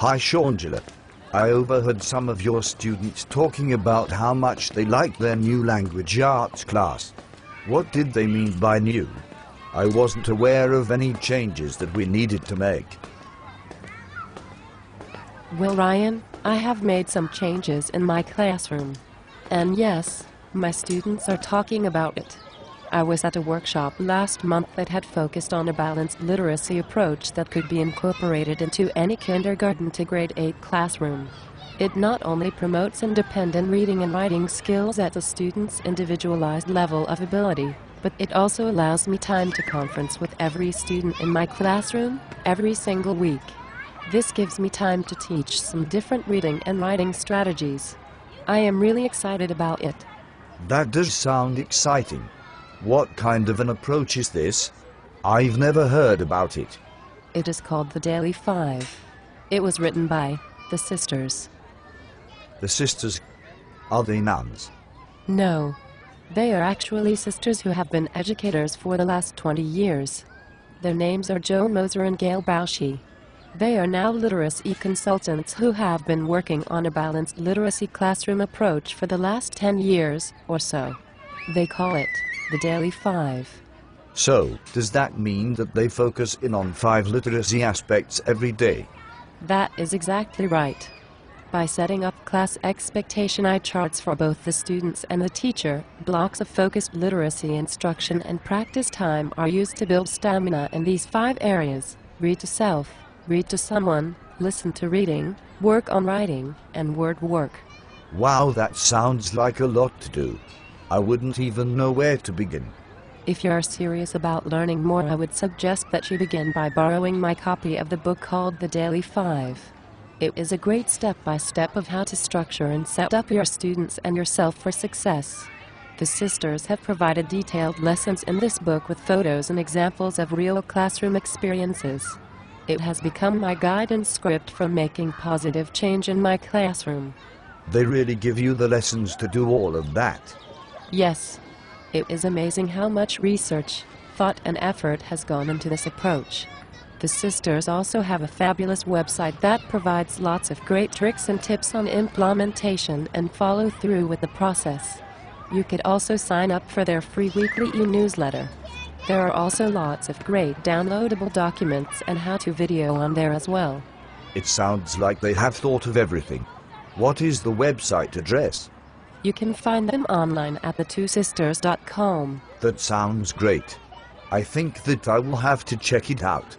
Hi Shangela. I overheard some of your students talking about how much they liked their new language arts class. What did they mean by new? I wasn't aware of any changes that we needed to make. Well, Ryan, I have made some changes in my classroom. And yes, my students are talking about it. I was at a workshop last month that had focused on a balanced literacy approach that could be incorporated into any kindergarten to grade 8 classroom. It not only promotes independent reading and writing skills at the student's individualized level of ability, but it also allows me time to conference with every student in my classroom every single week. This gives me time to teach some different reading and writing strategies. I am really excited about it. That does sound exciting. What kind of an approach is this? I've never heard about it. It is called the Daily 5. It was written by the sisters. The sisters? Are they nuns? No. They are actually sisters who have been educators for the last 20 years. Their names are Joan Moser and Gail Bauschy. They are now literacy consultants who have been working on a balanced literacy classroom approach for the last 10 years or so. They call it the Daily 5. So, does that mean that they focus in on 5 literacy aspects every day? That is exactly right. By setting up class expectation eye charts for both the students and the teacher, blocks of focused literacy instruction and practice time are used to build stamina in these 5 areas: read to self, read to someone, listen to reading, work on writing, and word work. Wow, that sounds like a lot to do. I wouldn't even know where to begin. If you're serious about learning more, I would suggest that you begin by borrowing my copy of the book called The Daily 5. It is a great step-by-step of how to structure and set up your students and yourself for success. The sisters have provided detailed lessons in this book with photos and examples of real classroom experiences. It has become my guidance script for making positive change in my classroom. They really give you the lessons to do all of that? Yes. It is amazing how much research, thought, and effort has gone into this approach. The sisters also have a fabulous website that provides lots of great tricks and tips on implementation and follow through with the process. You could also sign up for their free weekly e-newsletter. There are also lots of great downloadable documents and how-to video on there as well. It sounds like they have thought of everything. What is the website address? You can find them online at thetwosisters.com. That sounds great. I think that I will have to check it out.